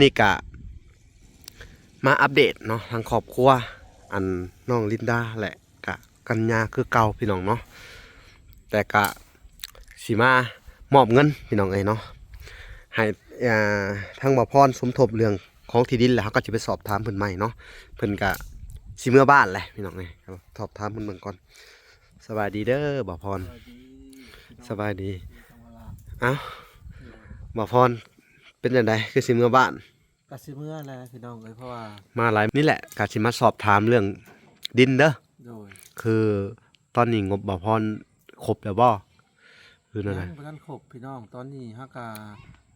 นี่กะมาอัปเดตเนาะทางครอบครัวอันน้องลินดาแหละกะกันยาคือเก่าพี่น้องเนาะแต่กะสิมามอบเงินพี่น้องเนาะให้ทางบ่พรสมทบเรื่องของที่ดินแล้วเขาก็จะไปสอบถามเพิ่นใหม่เนาะเพิ่นกะสิเมื่อบ้านแหละพี่น้องสอบถามเพิ่นเบิ่งก่อนสบายดีเด้อบ่พรสบายดีเอ้าบ่พรเป็นจังไดคือสิเมื่อบ้านกสิเมื่อแหละพี่น้องเพราะว่ามาหลายนี่แหละกะสิมาสอบถามเรื่องดินเด้อโดยคือตอนนี้งบบ่พรครบแล้วบ่คือนั่นแหละประกันครบพี่น้องตอนนี้ฮักกา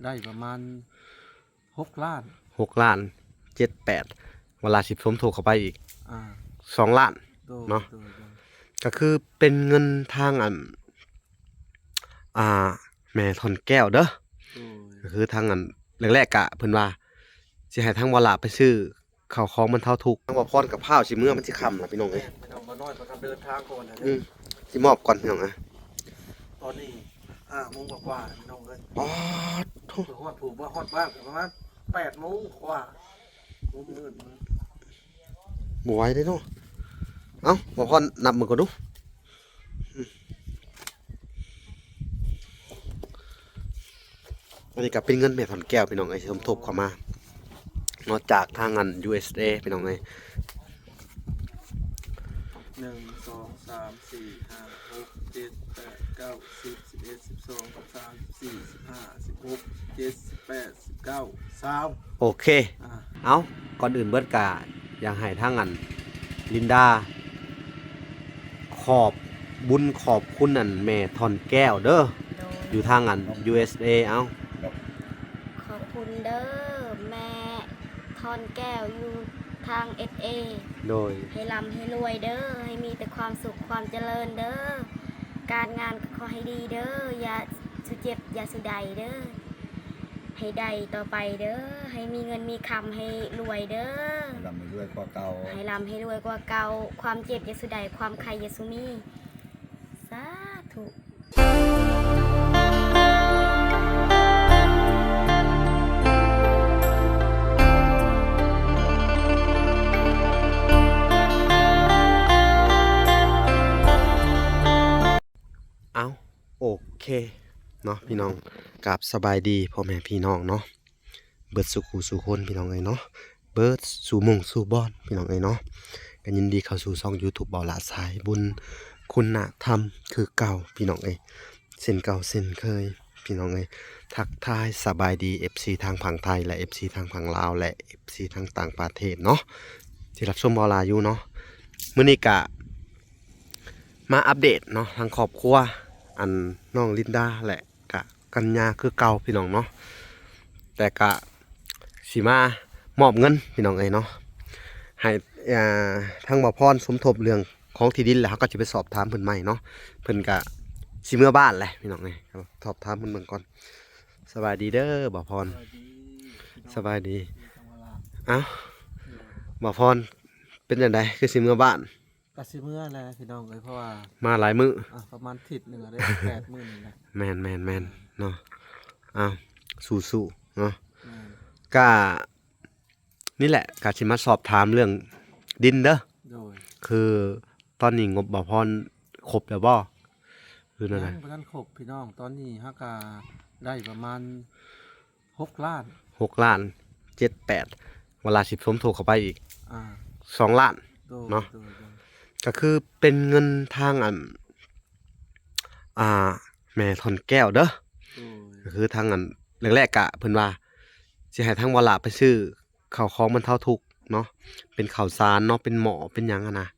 ได้ประมาณ6 ล้าน6 ล้าน7-8เวลา10สมทบเข้าไปอีก2 ล้านเนาะก็คือเป็นเงินทางแม่ทอนแก้วเด้อก็คือทางแรกๆกะเพิ่นว่าสิให้ทางบ่ลาไปซื้อข้าวของบรรเทาทุกข์ทางบ่พรกับข้าวสิมื้อมันสิค่ำล่ะพี่น้องเอ้ยพี่น้องบ่น้อยประกันเดินทางก่อนนะสิมอบก่อนพี่น้องตอนนี้5 โมงกว่าพี่น้องเอ้ยอ๋อถูกฮอดผูกว่าฮอดบ้านประมาณ8 โมงกว่ามืดบ่ไหวเด้เนาะเอ้าบ่พรนับมือก่อนดูอันนี้ก็เป็นเงินแม่ถอนแก้วพี่น้องสมทบเข้ามานอกจากทางUSA พี่น้อง1 2 3 4 5 6 7 8 9 10 11 12 13 14 15 16 17 18 19 20โอเคเอาก่อนอื่นเบิดกะอยากให้ทางลินดาขอบบุญขอบคุณแม่ถอนแก้วเด้ออยู่ทางUSA เอาขอบคุณเด้อแม่ทอนแก้วอยู่ทาง SA โดยให้ร่ำให้รวยเด้อให้มีแต่ความสุขความเจริญเด้อการงานก็ขอให้ดีเด้ออย่าสุเจ็บอย่าสุใดเด้อให้ได้ต่อไปเด้อให้มีเงินมีคำให้รวยเด้อร่ำให้รวยกว่าเก่าให้ร่ำให้รวยกว่าเก่าความเจ็บอย่าสุใดความใครอย่าสุมีสาธุโอเคเนาะพี่น้องกับสบายดีพ่อแม่พี่น้องเนาะเบิดสุขสู่คนพี่น้องเนาะเบิดสู่มุ่งสู่บอนพี่น้องเนาะกันยินดีเข้าสู่ช่อง YouTube บ่าวละสายบุญคุณธรรมคือเก่าพี่น้องเส้นเก่าเส้นเคยพี่น้องทักทายสบายดี FC ทางฝั่งไทยและ FC ทางฝั่งลาวและ FC ทางต่างประเทศเนาะที่รับชมบ่าวละอยู่เนาะมื้อนี้กะมาอัปเดตเนาะทางครอบครัวน้องลินดาแหละกะกันยาคือเก่าพี่น้องเนาะแต่กะสิมามอบเงินพี่น้องเนาะให้ทางบ่พรสมทบเรื่องของที่ดินแล้วเขาก็จะไปสอบถามเพิ่นใหม่เนาะเพิ่นกะสิเมื่อบ้านแหละพี่น้องสอบถามเพิ่นเบิ่งก่อนสบายดีเด้อบ่พรสบายดีเอ้าบ่พรเป็นจังไดคือสิเมื่อบ้านกสิเมื่อแหละพี่น้องเพราะว่ามาหลายมื้อประมาณอาทิตย์นึงได้8 มื้อนี่แหละแม่นเนาะสู้ๆเนาะก็นี่แหละก็สิมาสอบถามเรื่องดินเด้อคือตอนนี้งบบ่พรครบแล้วบ่คือนั่นแหละประกันครบพี่น้องตอนนี้ฮักกาได้ประมาณ6 ล้าน6 ล้าน7-8เวลา10สมทบเข้าไปอีก2 ล้านเนาะก็คือเป็นเงินทางแม่ทอนแก้วเด้อก็คือทางแรกๆกะเพิ่นว่าสิให้ทางบ่ลาไปซื้อข้าวของบรรเทาทุกข์เนาะเป็นข้าวสารเนาะเป็นหม้อเป็นหยังนะ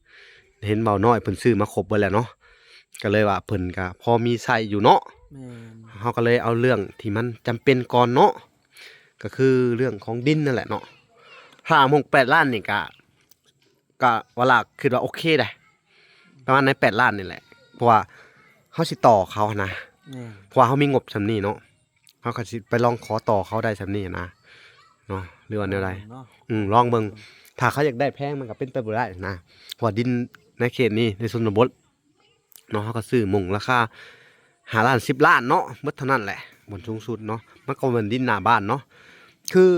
เห็นเบาน้อยเพิ่นซื้อมาครบเบิดแล้วเนาะก็เลยว่าเพิ่นก็พอมีใช้อยู่เนาะเฮาก็เลยเอาเรื่องที่มันจำเป็นก่อนเนาะก็คือเรื่องของดินนั่นแหละเนาะ8 ล้านนี่ก็ว่าล่ะคิดว่าโอเคได้ประมาณใน8 ล้านนี่แหละเพราะว่าเฮาสิต่อเขานะเพราะว่าเฮามีงบส่ำนี้เนาะเฮาก็สิไปลองขอต่อเขาได้ส่ำนี้นะเนาะหรือว่าแนวใดลองเบิ่งถ้าเขาอยากได้แพงมันก็เป็นไปบ่ได้นะเพราะดินในเขตนี้ในชนบทเนาะเฮาก็ซื้อมุ่งราคา5 ล้าน10 ล้านเนาะหมดเท่านั้นแหละบนสูงสุดเนาะมันก็เป็นดินหน้าบ้านเนาะคือ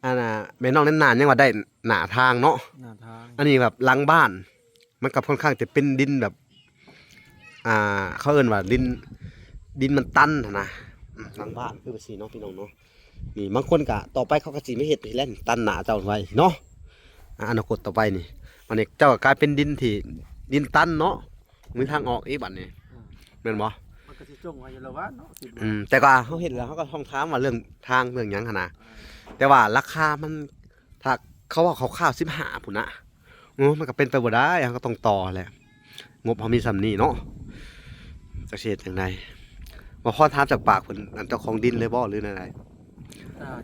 อันน่ะแม่น้องนั้นนานยังว่าได้หน้าทางเนาะ หน้าทาง อันนี้แบบหลังบ้าน มันก็ค่อนข้างจะเป็นดินแบบ เขาเอิ้นว่าดินมันตันหั้นนะหลังบ้านคือแบบนี้เนาะพี่น้องเนาะนี่บางคนก็ต่อไปเขาก็สิไม่เฮ็ดอีกแล้วตันหน้าเจ้าไว้เนาะอนาคตต่อไปนี่มันนี่เจ้าก็กลายเป็นดินที่ดินตันเนาะมีทางออกอีกบัดนี้แม่นบ่ มันก็สิจงไว้อยู่แล้วว่าเนาะคิดว่า แต่ก็เขาเห็นแล้วเขาก็ต้องถามว่าเรื่องทางเรื่องหยังหั่นนะแต่ว่าราคามันถ้าเขาว่าเขาข้าว15พุ่นน่ะมันก็เป็นไปบ่ได้เขาก็ต้องต่อแหละงบเขามีส่ำนี้เนาะจักสิเฮ็ดจังไดบ่พอถามจากปากเพิ่นอันเจ้าของดินเลยบ่หรืออะไร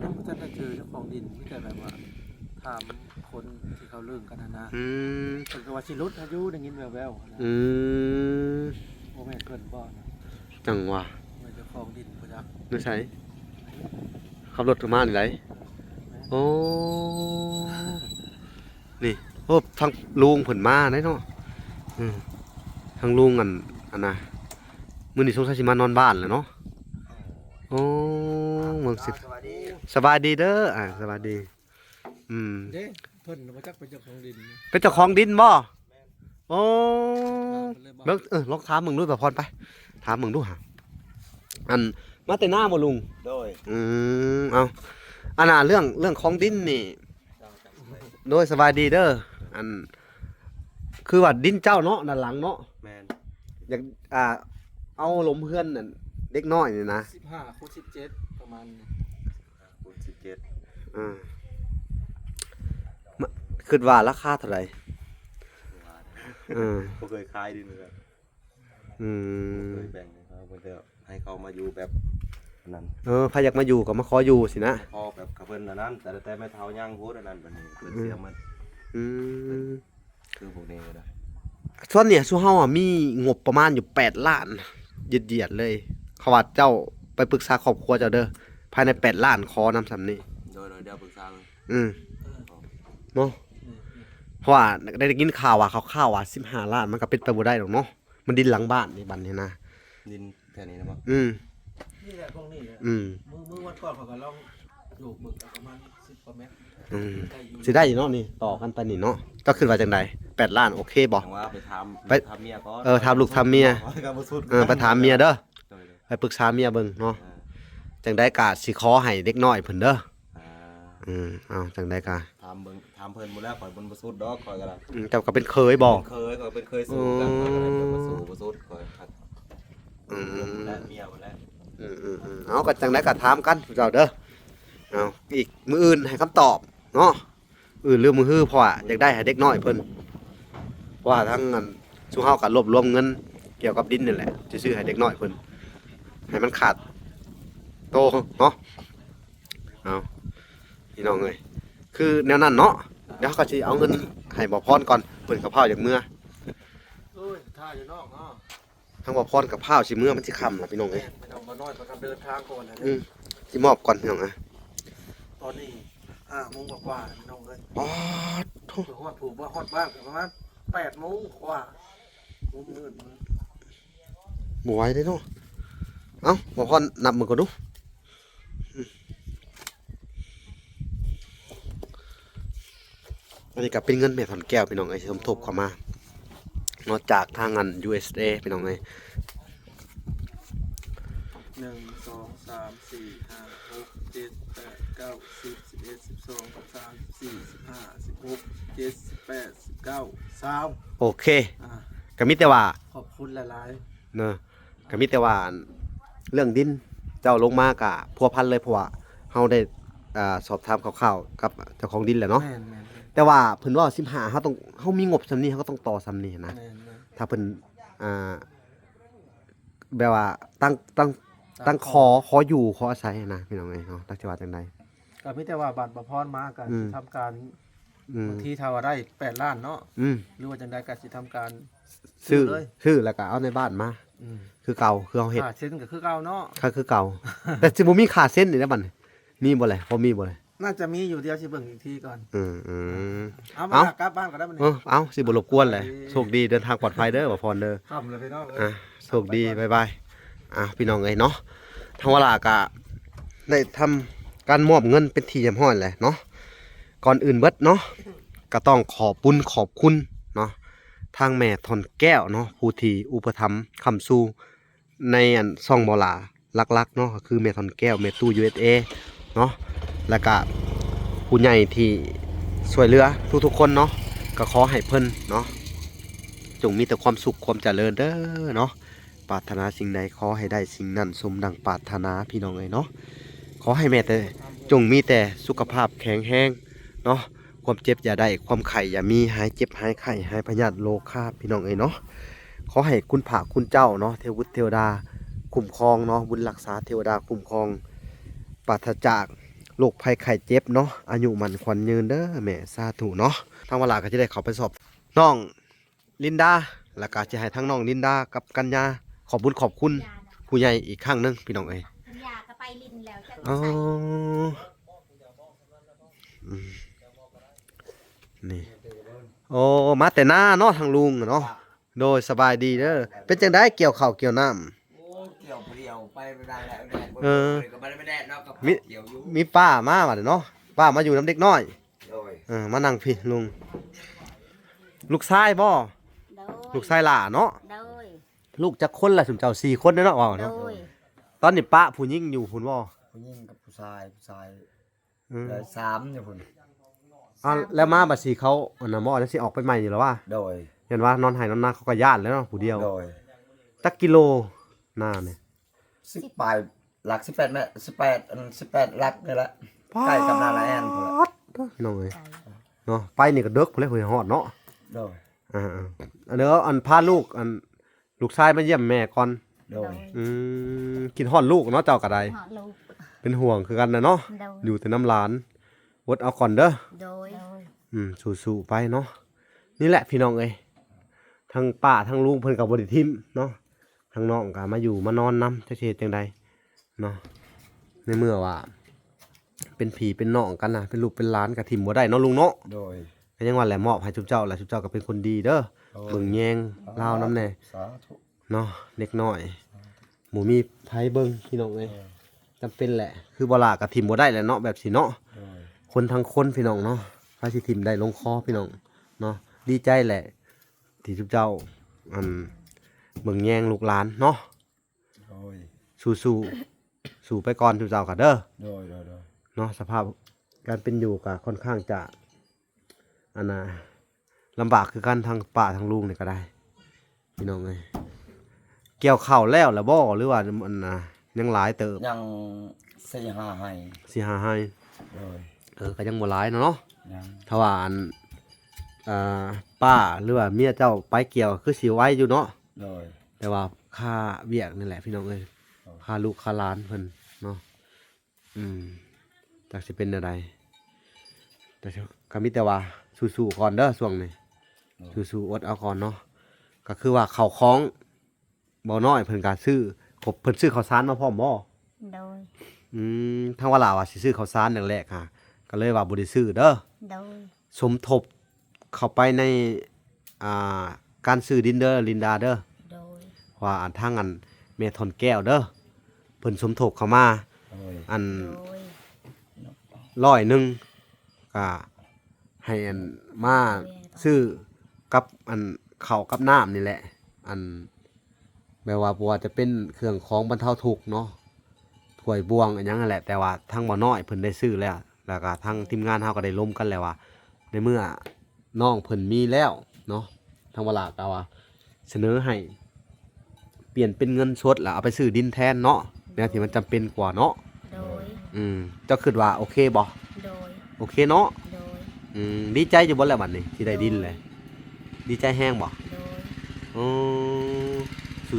ยังบ่ทันได้เจอเจ้าของดินมีแต่แบบว่าถามคนที่เขาเรื่องกันนะ อืม เพิ่นก็ว่าสิลดอายุได้ยินแว่วๆนะ อืม บ่แม่นเพิ่นบ่นะ จังว่า ว่าเจ้าของดินบ่จัก นึกใช่ขับรถมานี่ไดโอ้นี่โอ้ทางลุงเพิ่นมาได้เนาะทางลุงอันน่ะมื้อนี้สงสัยสิมานอนบ้านแหล้วเนาะโอ้เมืองสิ สวัสดี สบายดีเด้อสบายดี เด้เพิ่นบ่จักเป็นเจ้าของดิน เป็นเจ้าของดินบ่โอ้ เบิ่ เบิ่งลองถามมึงดูแบบพรไป ถามมึงดูหาอันมาแต่หน้าบ่ลุง โดย เอาอันน่ะเรื่องของดินนี่ โดยสบายดีเด้อ อัน คือว่าดินเจ้าเนาะด้านหลังเนาะ แมน อยากเอาหลมเพื่อนนั่นเด็กน้อยนี่นะ 15คูณ17ประมาณนี้ คูณ17 อ่าคิดว่าราคาเท่าไหร่อืม บ่เคยขายดินเลย อืม เคยแบ่งให้เขาเพิ่นจะให้เขามาอยู่แบบนั้น พาอยากมาอยู่ก็มาขออยู่สินะ พอแบบเขาเพิ่นอันนั้นแต่ไม่เท่าย่างโพดอันนั้นบัดนี้เพิ่นเสียมัน อืม คือพวกนี้นะ ส่วนเนี่ยสู้เฮามีงบประมาณอยู่8ล้านเหยียดๆเลยเขาว่าเจ้าไปปรึกษาครอบครัวเจ้าเด้อภายใน8ล้านขอนำสำนี้ โดยเดี๋ยวปรึกษาเลย เนาะเพราะว่าได้ยินข่าวว่าข่าวว่า15ล้านมันก็เป็นไปบ่ได้ดอกเนาะมันดินหลังบ้านนี่บัดนี้นะ ดินแค่นี้นะบ่ นี่แหละพวกนี้แหละ อืม มือวันก่อนเขาก็ลองอยู่บึกประมาณ10กว่าเมตร ได้อยู่ สิได้อยู่เนาะนี่ต่อกันไปนี่เนาะก็ขึ้นว่าจังได8ล้านโอเคบ่ จังว่าไปถาม ไป ถามเมียก่อน ถามลูกถามเมีย ก็บ่สุด ไปถามเมียเด้อ โดย ไปปรึกษาเมียเบิ่งเนาะ อ่า จังได้กะสิขอให้เด็กน้อยเพิ่นเด้อ อ่า เอาจังได้กะ ถามเบิ่งถามเพิ่นหมดแล้วข่อยบ่บ่สุดดอกข่อยก็ได้ เจ้าก็เป็นเคยบ่ เคยข่อยเป็นเคยสู้กันข่อยก็ได้บ่สู้บ่สุดข่อยหัก อืม และเมียหมดแล้ว เอาก็จังได้กะถามกันเจ้าเด้อเอาอีกมื้ออื่นให้คำตอบเนาะอื่นลืมมือฮื้อเพราะว่าอยากได้ให้เด็กน้อยเพิ่นเพราะว่าทั้งนั้นสู้เฮาก็รวบรวมเงินเกี่ยวกับดินนี่แหละสิซื้อให้เด็กน้อยเพิ่นให้มันขาดโตเนาะเอาพี่น้องเอ้ยคือแนวนั้นเนาะเดี๋ยวเขาก็สิเอาเงินให้บ่พรก่อนเพิ่นกับข้าวจากเมื่อ โอ้ยท่าอยู่นอกเนาะ ทั้งบ่พรกับข้าวสิเมื่อมันสิค่ำล่ะพี่น้องเอ้ย ไม่ต้องมาน้อยประกันเดินทางก่อนนะ สิมอบก่อนพี่น้องอ่ะ ตอนนี้โมงกว่าๆพี่น้องเลย อ๋อโธ่ ถูกว่าผูกว่าฮอดบ้านประมาณ8โมงกว่ามืด บ่ไหวเด้เนาะเอ้าบ่พรนับมือก่อนดูอันนี้ก็เป็นเงินแม่ถอนแก้วพี่น้องเอ้ยสมทบเข้ามานอกจากทางอัน USA พี่น้องเอ้ย 1 2 3 4 5 6 7 8 9 10 11 12 13 14 15 16 17 18 19 20 โอเค อ่า ก็มีแต่ว่า ขอบคุณหลาย เนอะก็มีแต่ว่าเรื่องดินเจ้าลงมากะพัวพันเลยเพราะว่าเฮาได้สอบถามคร่าวๆกับเจ้าของดินแหละ ๆ เนาะ แม่น แต่ว่าเพิ่นว่า15เฮาต้องเฮามีงบซำนี้เฮาก็ต้องต่อซำนี้นะ แม่น ถ้าเพิ่นแบบว่าตั้งขออยู่ขออาศัยนะพี่น้องเอ้ยเนาะตักสิว่าจังได๋ ก็มีแต่ว่าบัตรประพรมากัน อืม ทำการ อืม บางทีถ้าว่าได้8ล้านเนาะ อืม หรือว่าจังได๋ก็สิทำการ ซื้อ เลย ซื้อแล้วก็เอาในบ้านมา อืม คือเก่าคือเฮาเฮ็ด เส้นก็คือเก่าเนาะ คือเก่า แต่สิบ่มีค่าเส้นนี่นะบัดนี้มีบ่แหละบ่มีบ่แหละ น่าจะมีอยู่เดียวสิเบิ่งอีกทีก่อน อืม เอามา เอ้า กลับบ้านก็ได้มัน เอาสิบ่รบกวนเลยโชคดีเดินทางปลอดภัยเด้อบ่พรเด้อ ทำเลยพี่น้องเอ้ย โชคดีบ๊ายบายพี่น้องเอ้ยเนาะทางวลากะได้ท การมอบเงินเป็นที่เรียบร้อยแหละเนาะก่อนอื่นเบิดเนาะก็ต้องขอบบุญขอบคุณเนาะทางแม่ทอนแก้วเนาะผู้ที่อุปถัมภ์ค้ำสู้ในอันซ่องบ่หลาหลักๆเนาะก็คือแม่ทอนแก้วแม่ตู้ USA เนาะแล้วก็ผู้ใหญ่ที่ช่วยเหลือทุกๆคนเนาะก็ขอให้เพิ่นเนาะจงมีแต่ความสุขความเจริญเด้อเนาะปรารถนาสิ่งใดขอให้ได้สิ่งนั้นสมดังปรารถนาพี่น้องเอ้ยเนาะขอให้แม่แต่จงมีแต่สุขภาพแข็งแรงเนาะความเจ็บอย่าได้ความไข้อย่ามีหายเจ็บหายไข้หายพยาธิโรคาพี่น้องเอ้ยเนาะขอให้คุณพระคุณเจ้าเนาะเทวบุตรเทวดาคุ้มครองเนาะบุญรักษาเทวดาคุ้มครองปราศจากโรคภัยไข้เจ็บเนาะอายุมันขวัญยืนเด้อแม่สาธุเนาะทางเวลาก็จะได้เข้าไปสอบน้องลินดาแล้วก็จะให้ทั้งน้องลินดากับกัญญาขอบบุญขอบคุณผู้ใหญ่อีกครั้งหนึงพี่น้องเอ้ย สัญญาก็ไปลินแล้วจะ อ๋อ ใส่ อืมนี่โอ้มาแต่หน้าเนาะทางลุงเนาะโดยสบายดีเด้อเป็นจังได๋เกี่ยวข้าวเกี่ยวน้ำ โอ้เกี่ยวเปรี้ยวไปไม่ได้แล้วแดด เออ ก็ไม่ได้ไม่แดดเนาะกับ มิ เกี่ยวอยู่ มีป้ามาว่ะเนาะป้ามาอยู่น้ำเด็กน้อย โดย มานั่งพี่ลุงลูกชายบ่ โดย ลูกชายหล่าเนาะ โดย ลูกจักคนล่ะสุมเจ้า4คนเด้อเนาะว่า โด เนาะ ย ตอนนี้ป้าผู้หญิงอยู่พุ่นบ่ ผู้หญิงกับผู้ชาย อืม เลยสามอยู่พุ่น อ้าวแล้วมาบัดสิเขาอันน่ะบ่จังสิออกไปใหม่นี่แล้วว่า โดย เห็นว่านอนไห้นอนนาเขาก็ย่านแล้วเนาะผู้เดียว โดย จักกิโลหน้าเนี่ย 10ปลายหลัก18เมตร18หลักนี่แหละใกล้กับนาละแอนพุ่นละ พี่น้องเอ้ยเนาะไปนี่ก็เดึกพุ่นเลยพุ่นฮอดเนาะ โดย อันเด้ออันพาลูกอันลูกชายมาเยี่ยมแม่ก่อน โดย กินฮอดลูกเนาะเจ้าก็ได้ หอดลูก เป็นห่วงคือกันนะเนาะ โดย อยู่แต่น้ำหลานอดเอาก่อนเด้อ โดย สู้ๆไปเนาะนี่แหละพี่น้องเอ้ยทั้งป้าทั้งลุงเพิ่นก็บ่ได้ทิมเนาะทั้งน้องก็มาอยู่มานอนนำจักสิเฮ็ดจังใดเนาะในเมื่อว่า เป็นพี่เป็นน้องกันนะเป็นลูกเป็นหลานก็ทิมบ่ได้เนาะลุงเนาะ โดย ก็ยังว่าแหละมอบให้ทุกเจ้าแหละทุกเจ้าก็เป็นคนดีเด้อเบิ่งแยงลาวน้ำแน่ สาธุ เนาะเล็กน้อยหมูมีไผเบิ่งพี่น้องเอ้ยจำเป็นแหละคือบ่ลาก็ทิมบ่ได้แหละเนาะแบบสิเนาะ โดย คนทั้งคนพี่น้องเนาะพาสิทิมได้ลงคอพี่น้องเนาะดีใจแหละที่ทุกเจ้าอันเบิ่งแยงลูกหลานเนาะ โดย สู้ๆสู้ไปก่อนทุกเจ้าก็เด้อ โดยโดย เนาะสภาพการเป็นอยู่ก็ค่อนข้างจะอันน่ะลำบากคือกันทางป่าทางลุงนี่ก็ได้พี่น้องเอ้ยเกี่ยวข้าวแล้วล่ะบ่หรือว่าอันน่ะยังหลายเติบ ยัง4-5ให้ สิหาให้ โดย ก็ยังบ่หลายเนาะ ยัง ถ้าว่าอันป้าหรือว่าเมียเจ้าไปเกี่ยวคือสิไว้อยู่เนาะ โดย แต่ว่าค่าเวียกนี่แหละพี่น้องเอ้ย ครับ ค่าลูกค่าหลานเพิ่นเนาะจักสิเป็นอะไรแต่ก็มีแต่ว่าสู้ๆก่อนเด้อช่วงนี้สู้ๆอดเอาก่อนเนาะก็คือว่าข้าวของบ่น้อยเพิ่นก็ซื้อเพิ่นซื้อข้าวสารมาพร้อมบ่ โดย ทางว่าลาวว่าสิซื้อข้าวสารแรกๆค่ะก็เลยว่าบ่ได้ซื้อเด้อ โดย สมทบเข้าไปในอ่าการซื้อดินเด้อลินดาเด้อ โดย ว่าอันทางอันเมทอนแก้วเด้อเพิ่นสมทบเข้ามา โดย อัน โดย 100ก็ให้อันมาซื้อกับอันข้าวกับน้ำนี่แหละ อันแม้ว่าบ่ว่าจะเป็นเครื่องของบรรเทาทุกข์เนาะถ้วยบวงอันหยังนั่นแหละแต่ว่าทางบ่น้อยเพิ่นได้ซื้อแล้วแล้วก็ทางทีมงานเฮาก็ได้ร่วมกันแล้วว่า ในเมื่อน้องเพิ่นมีแล้วเนาะทางเวลาก็ว่าเสนอให้เปลี่ยนเป็นเงินสดแล้วเอาไปซื้อดินแทนเนาะเนี่ยที่มันจำเป็นกว่าเนาะ โดย เจ้าคิดว่าโอเคบ่ โดย โอเคเนาะ โดย ดีใจอยู่บ่แล้วบัดนี้ที่ได้ดินเลยดีใจแฮงบ่ โดย อือ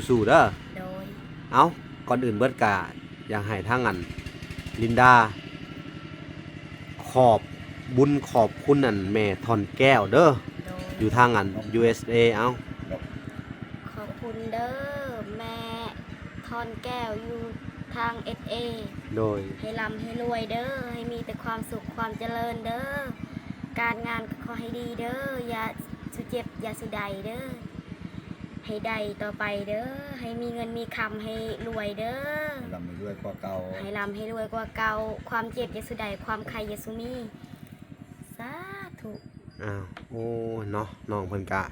สู้ๆเด้อ โดย เอาก่อนอื่นเบิดกะอยากให้ทางอันลินดาขอบบุญขอบคุณอันแม่ทอนแก้วเด้อ โดย อยู่ทางอัน USA เอา ขอบคุณเด้อแม่ทอนแก้วอยู่ทาง SA โดย ให้ร่ำให้รวยเด้อให้มีแต่ความสุขความเจริญเด้อการงานก็ขอให้ดีเด้ออย่าสุเจ็บอย่าสุใดเด้อ ให้ได้ต่อไปเด้อให้มีเงินมีคำให้รวยเด้อ ลำด้วยกว่าเก่า ให้ร่ำให้รวยกว่าเก่าความเจ็บอย่าสุดใดความใครอย่าสุมีสาธุ อ้าวโอ้ยเนาะน้องเพิ่นกะ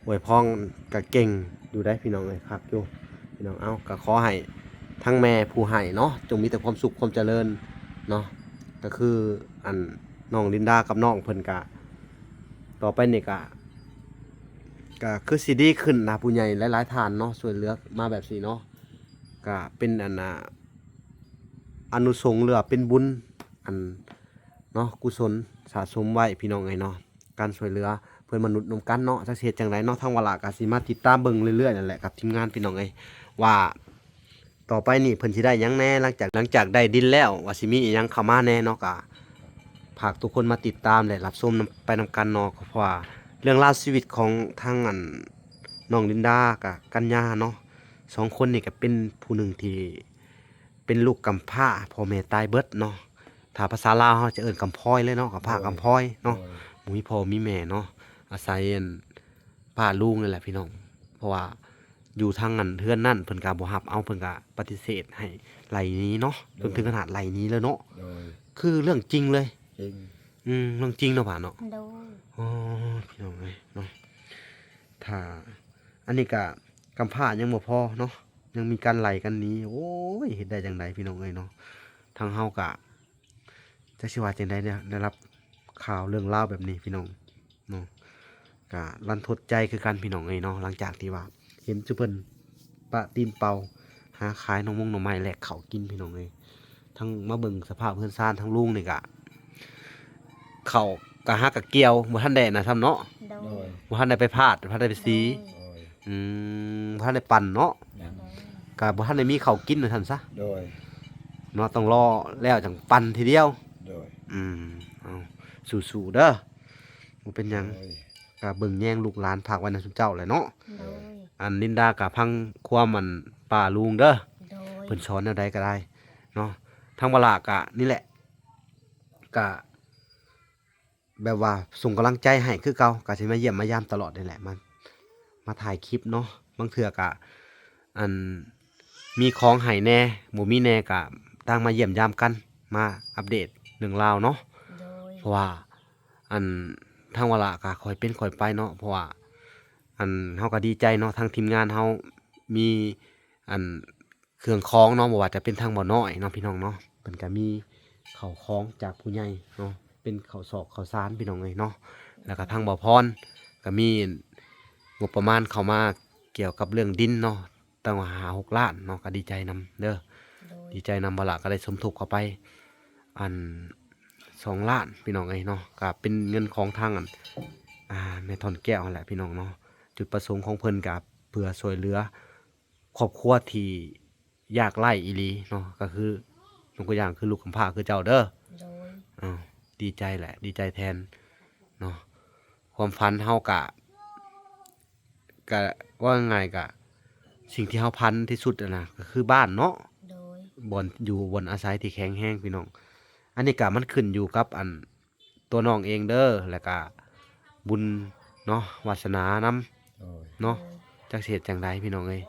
อวยพ้องกะเก่งอยู่ได้พี่น้องเอ้ยครับอยู่พี่น้องเอ้าก็ขอให้ทั้งแม่ผู้ให้เนาะจงมีแต่ความสุขความเจริญเนาะก็คืออันน้องลินดากับน้องเพิ่นกะต่อไปนี่ก็คือสิดีขึ้นนะผู้ใหญ่หลายๆท่านเนาะช่วยเหลือมาแบบนี้เนาะก็เป็นอันน่ะอนุสงส์หรือว่าเป็นบุญอันเนาะกุศลสะสมไว้พี่น้องเอ้ยเนาะการช่วยเหลือเพื่อนมนุษย์นำกันเนาะจักสิเฮ็ดจังไดเนาะทางวาระก็สิมาติดตามเบิ่งเรื่อยๆนั่นแหละกับทีมงานพี่น้องเอ้ยว่าต่อไปนี่เพิ่นสิได้หยังแน่หลังจากได้ดินแล้วว่าสิมีอิหยังเข้ามาแน่เนาะก็ฝากทุกคนมาติดตามและรับชมไปนำกันเนาะเพราะว่าเรื่องราวชีวิตของทางอันน้องลินดากับกัญญาเนาะสองคนนี่ก็เป็นผู้หนึ่งที่เป็นลูกกำพร้าพ่อแม่ตายเบิดเนาะถ้าภาษาลาวเฮาจะเอิ้นกำพร้อยเลยเนาะกำพร้ากำพร้อยเนาะ มีพ่อมีแม่เนาะอาศัยป้าลุงนี่แหละพี่น้องเพราะว่าอยู่ทางนั้นเทือนนั่นเพิ่นก็บ่รับเอาเพิ่นก็ปฏิเสธให้ไหลหนี้เนาะจนถึงขนาดไหลหนี้เลยเนาะ โดย คือเรื่องจริงเลย จริง เรื่องจริงเนาะป่าเนาะ โดย อ๋อพี่น้องเอ้ยเนาะถ้าอันนี้ก็กำพร้ายังบ่พอเนาะยังมีการไหลกันหนี้โอ้ยเฮ็ดได้จังไดพี่น้องเอ้ยเนาะทางเฮาก็จักสิว่าจังไดเนี่ยได้รับข่าวเรื่องราวแบบนี้พี่น้องเนาะก็รันทดใจคือกันพี่น้องเอ้ยเนาะหลังจากที่ว่าเห็นจุเพิ่นปะตีนเป่าหาขายหน่อไม้แลกข้าวกินพี่น้องเอ้ยทั้งมาเบิ่งสภาพเพื่อนซ่านทั้งลุงนี่ก็ข้าวก็หากะเกี่ยวบ่ทันได้นะทำเนาะ โด โด ย ย บ่ทันได้ไปพาดบ่ทันได้ไปสี โดย บ่ทันได้ปั่นเนาะ ยัง ก็บ่ทันได้มีข้าวกินว่าซั่นซะ โดย เนาะต้องรอแล้วจังปั่นทีเดียว โดย เอาสู้ๆเด้อบ่เป็นหยัง โดย ก็เบิ่งแย่งลูกหลานฝากไว้นำซุเจ้าแหละเนาะ โดย อันนินดากับพังความมันป้าลุงเด้อ โดย เพิ่นสอนแนวใดก็ได้เนาะทางเวลากะนี่แหละกะแบบว่าส่งกำลังใจให้คือเก่าก็สิมาเยี่ยมมายามตลอดนี่แหละมาถ่ายคลิปเนาะบางเทื่อกะอันมีของให้แน่บ่มีแน่กะต่างมาเยี่ยมยามกันมาอัปเดตเรื่องราวเนาะ โดย เพราะว่าอันทางเวลากะค่อยเป็นค่อยไปเนาะเพราะว่าอันเฮาก็ดีใจเนาะทางทีมงานเฮามีอันเครื่องคล้องเนาะบ่ว่าจะเป็นทางบ่อน้อยเนาะพี่น้องเนาะเพิ่นก็มีข้าวคล้องจากผู้ใหญ่เนาะเป็นข้าวสอกข้าวสารพี่น้องเอ้ยเนาะแล้วก็ทางบ่อพรก็มีงบประมาณเข้ามาเกี่ยวกับเรื่องดินเนาะตั้งว่า5-6 ล้านเนาะก็ดีใจนํเด้อ โดย ดีใจนำบละก็ได้สมทบเข้าไปอัน2 ล้านพี่น้องเอ้ยเนาะก็เป็นเงินของทางอันแม่ทอนแก้วนั่นแหละพี่น้องเนาะจุดประสงค์ของเพิ่นกับเพื่อช่วยเหลือครอบครัวที่ยากไร้อีหลีเนาะก็คือยกตัวอย่างคือลูกกำพร้าคือเจ้าเด้อ โดย อ้าวดีใจแหละดีใจแทนเนาะความฝันเฮากะว่าไงกะสิ่งที่เฮาพันที่สุดอะนะก็คือบ้านเนาะ โดย บอนอยู่บนอาศัยที่แข็งแรงพี่น้อง อันนี้ก็มันขึ้นอยู่กับอันตัวน้องเองเด้อแล้วก็บุญเนาะวาสนานำ โดย เนาะจักสิเฮ็ดจังไดพี่น้องเอ้ย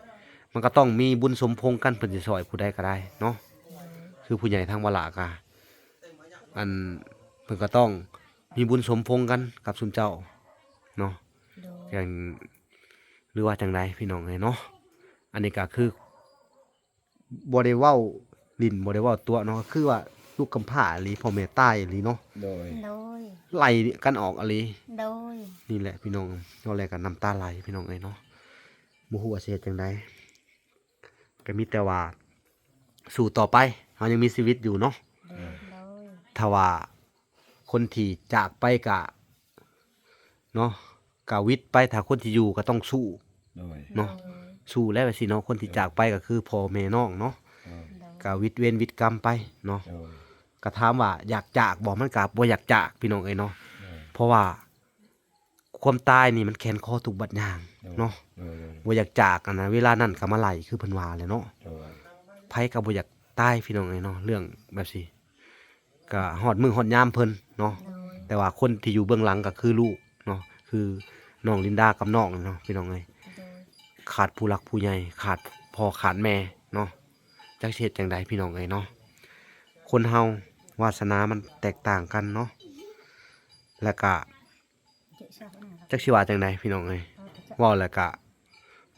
มันก็ต้องมีบุญสมพงษ์กันเพิ่นสิช่วยผู้ใดก็ได้เนาะคือผู้ใหญ่ทางวลากะอันเพิ่นก็ต้องมีบุญสมพงษ์กันกับซุมเจ้าเนาะ โดย อย่างหรือว่าจังไดพี่น้องเอ้ยเนาะอันนี้ก็คือบ่ได้เว้าลิ้นบ่ได้เว้าตัวเนาะคือว่าลูกกำพร้าอีหลีพ่อแม่ตายอีหลีเนาะ โดย โดย ไล่กันออกอีหลี โดย นี่แหละพี่น้องเอาแลกันน้ำตาไหลพี่น้องเอ้ยเนาะบ่ฮู้ว่าสิเฮ็ดจังไดก็มีแต่ว่าสู้ต่อไปเฮายังมีชีวิตอยู่เนาะ โดย โดย ถ้าว่าคนที่จากไปก็เนาะก็วิตไปถ้าคนที่อยู่ก็ต้องสู้ โดย เนาะสู้แล้วว่าสิเนาะคนที่จากไปก็คือพ่อแม่น้องเนาะ โดย ก็วิตเวรวิตกรรมไปเนาะ โดย ก็ถามว่าอยากจากบ่มันก็บ่อยากจากพี่น้องเอ้ยเนาะ โดย เพราะว่าความตายนี่มันแค้นคอทุกบัดอย่างเนาะ โดย บ่อยากจากอันนะเวลานั้นก็มาไหลคือเพิ่นว่าแหละเนาะ โดย ไผก็บ่อยากตายพี่น้องเอ้ยเนาะเรื่องแบบนี้ก็ฮอดมื้อฮอดยามเพิ่นเนาะ โดย แต่ว่าคนที่อยู่เบื้องหลังก็คือลูกเนาะคือน้องลินดากับน้องเนาะพี่น้องเอ้ย โดย ขาดผู้หลักผู้ใหญ่ขาดพ่อขาดแม่เนาะจักสิเฮ็ดจังใดพี่น้องเอ้ยเนาะคนเฮาวาสนามันแตกต่างกันเนาะแล้วก็จักสิว่าจังใดพี่น้องเอ้ยเว้าแล้วก็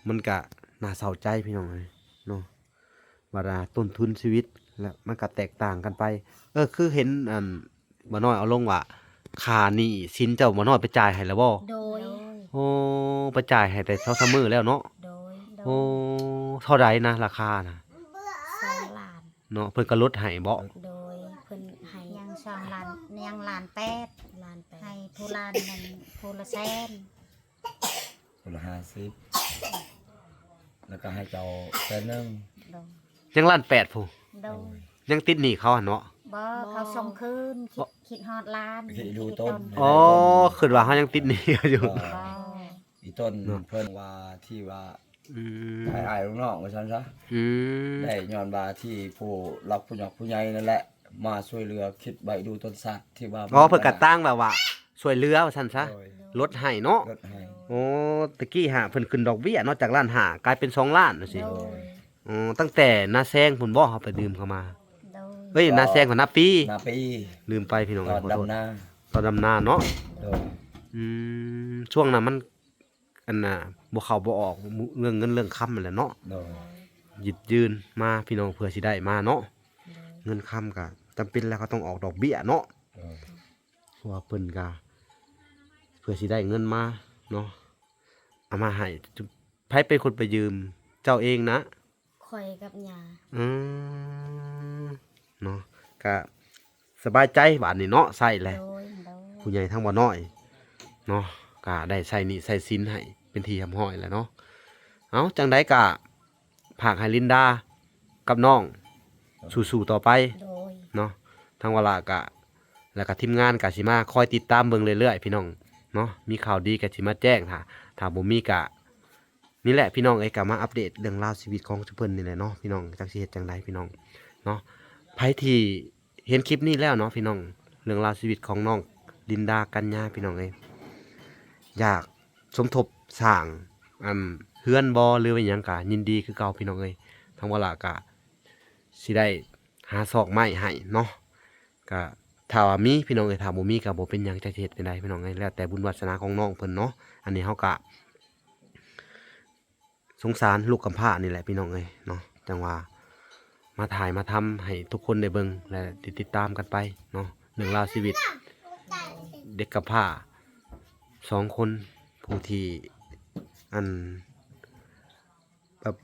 มันก็น่าเศร้าใจพี่น้องเอ้ยเนาะว่าต้นทุนชีวิตแล้วมันก็แตกต่างกันไปคือเห็นบ่น้อยเอาลงว่าค่าหนี้สินเจ้าบ่น้อยไปจ่ายให้แล้วบ่ โดย โอ้ไปจ่ายให้แต่2-3มื้อแล้วเนาะ โดย โอ้เท่าใดนะราคาน่ะ 2 ล้าน เนาะเพิ่นก็ลดให้บ่ โดยเพิ่นให้ ยัง2 ล้านยังล้านแปด ล้านแปด ให้ผู้ล้านหนึ่งผู้ละแสน คนละ50แล้วก็ให้เจ้าแสนหนึง โดย ยังล้าน8พู้ โดย ยังติดหนี้เขาหั่นเนาะ บ่เขาส่งคืนคิดฮอดล้าน คิดดูต้น อ๋อคิดว่าเขายังติดหนี้อยู่ บ่ อีต้นเพิ่นว่าที่ว่า อืม ให้อายลูกน้องว่าซั่นซะ อืม ได้ย้อนว่าที่ผู้รักผู้หยักผู้ใหญ่นั่นแหละมาช่วยเหลือคิดใบดูต้นสัตว์ที่ว่า อ๋อเพิ่นก็ตั้งแบบว่าช่วยเหลือว่าซั่นซะ โดย ลดให้เนาะ ลดให้ โอ้ตะกี้หาเพิ่นขึ้นดอกเบี้ยเนาะจากล้านห้ากลายเป็น2ล้านจังซี่ โดย อ๋อตั้งแต่นาแซงพุ่นบ่เขาไปดื่มเข้ามา โดย เฮ้ยนาแซงกับนาปี นาปี ลืมไปพี่น้อง ตอน ขอโทษ ดำนา ตอนดำนาเนาะ โดย ช่วงนั้นมันอันน่ะบ่เข้าบ่ออกเรื่องเงินเรื่องค้ำนั่นแหละเนาะ โดย หยิบยืนมาพี่น้องเพื่อสิได้มาเนาะเงินค้ำก็จำเป็นแล้วก็ต้องออกดอกเบี้ยเนาะ โดย เพราะว่าเพิ่นก็เพื่อสิได้เงินมาเนาะเอามาให้ไผเป็นคนไปยืมเจ้าเองนะ ข่อยกับยา อืมเนาะก็สบายใจบาดนี้เนาะใส่แหละ โดยโดย ผู้ใหญ่ทั้งบ่น้อยเนาะก็ได้ใส่หนี้ใส่สินให้เป็นที่ทำห้อยแหล้วเนาะเอาจังไดก็ฝากให้ลินดากับน้องสู้ๆต่อไป โดย เนาะทางเวลาก็แล้วก็ทีมงานก็สิมาคอยติดตามเบิ่งเรื่อยๆพี่น้องเนาะมีข่าวดีก็สิมาแจ้งถ้าบ่มีก็นี่แหละพี่น้องเอ้ยก็มาอัปเดตเรื่องราวชีวิตของทุกเพิ่นนี่แหละเนาะพี่น้องจักสิเฮ็ดจังไดพี่น้องเนาะไผที่เห็นคลิปนี้แล้วเนาะพี่น้องเรื่องราวชีวิตของน้องลินดากัญญาพี่น้องเอ้ยอยากสมทบสร้างเฮือนบ่หรือว่าหยังก็ยินดีคือเก่าพี่น้องเอ้ยทางเวลาก็สิได้หาซอกไม้ให้เนาะก็ถ้าว่ามีพี่น้องเอ้ยถ้าบ่มีก็บ่เป็นหยังจักสิเฮ็ดจังไดพี่น้องเอ้ยแล้วแต่บุญวาสนาของน้องเพิ่นเนาะอันนี้เฮาก็สงสารลูกกำพร้านี่แหละพี่น้องเอ้ยเนาะจังว่ามาถ่ายมาทำให้ทุกคนได้เบิ่งและติดตามกันไปเนาะเรื่องราวชีวิตเด็กกำพร้า2คนผู้ที่แบบ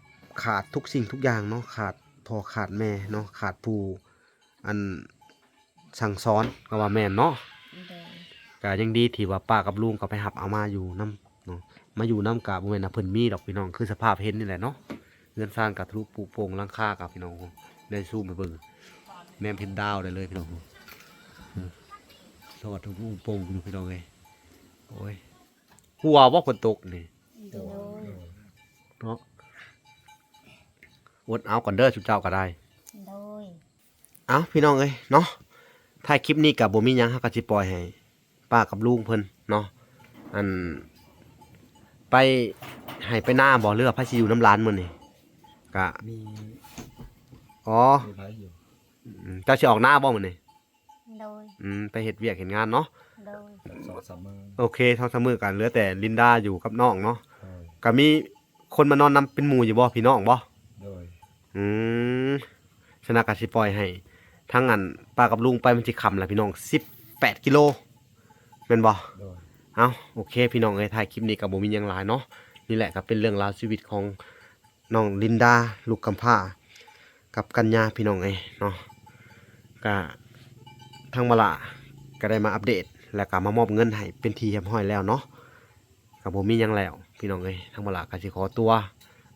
ขาดทุกสิ่งทุกอย่างเนาะขาดพ่อขาดแม่เนาะขาดผู้สั่งสอนก็ว่าแม่นเนาะ โดย ก็ยังดีที่ว่าป้ากับลุงก็ไปหับเอามาอยู่นํเนาะมาอยู่นํกับบ่แม่นว่าเพิ่นมีดอกพี่น้องคือสภาพเห็นนี่แหละเนาะเรือนสร้างกับทะลุปูโป่งหลังคากับพี่น้องได้ซูมไปเบิ่งแนมเห็นดาวได้เลยพี่น้องทอดทะลุโป่งอยู่พี่น้องเอ้ยโอ้ยหัวบ่ฝนตกนี่ โดย เนาะอดเอาก่อนเด้อสุเจ้าก็ได้ โดย เอาพี่น้องเอ้ยเนาะถ่ายคลิปนี้กับบ่มีหยังเฮาก็สิปล่อยให้ป้ากับลุงเพิ่นเนาะไปให้ไปหน้าบ่เรือพาสิอยู่น้ำร้านมื้อนี่ก็ มี อ๋อ มีไผอยู่ เจ้าสิออกหน้าบ่มื้อนี่ โดย ไปเฮ็ดเวียกเฮ็ดงานเนาะ โดย 2-3มื้อ โอเคเท่าเสมอกันเหลือแต่ลินดาอยู่กับน้องเนาะ โดย ก็มีคนมานอนนำเป็นหมู่อยู่บ่พี่น้องบ่ โดย อืมฉะนั้นก็สิปล่อยให้ทั้งป้ากับลุงไปมันสิค่ำแล้วพี่น้อง18กิโลแม่นบ่ โดย เอาโอเคพี่น้องเอ้ยถ่ายคลิปนี้กับบ่มีหยังหลายเนาะนี่แหละก็เป็นเรื่องราวชีวิตของน้องลินดาลูกกำพร้ากับกัญญาพี่น้องเอ้ยเนาะก็ทางมาละก็ได้มาอัปเดตแล้วก็มามอบเงินให้เป็นทีเรียบร้อยแล้วเนาะก็บ่มีหยังแล้วพี่น้องเอ้ยทางมาละก็สิขอตัว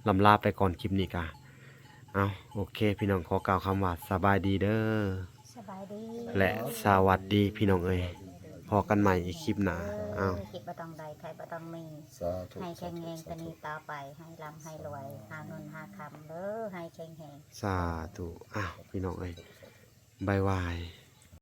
ลำลาไปก่อนคลิปนี้ก็เอาโอเคพี่น้องขอกล่าวคำว่าสบายดีเด้อ สบายดี และสวัสดีพี่น้องเอ้ยพอกันใหม่อีกคลิปหน้าเอา คิดบ่ต้องใดใครบ่ต้องมี สาธุ ให้แข็งแรงตอนนี้ต่อไปให้ร่ำให้รวยหาเงินหาคำเด้อให้แข็งแรง สาธุอ้าวพี่น้องเอ้ยบายบาย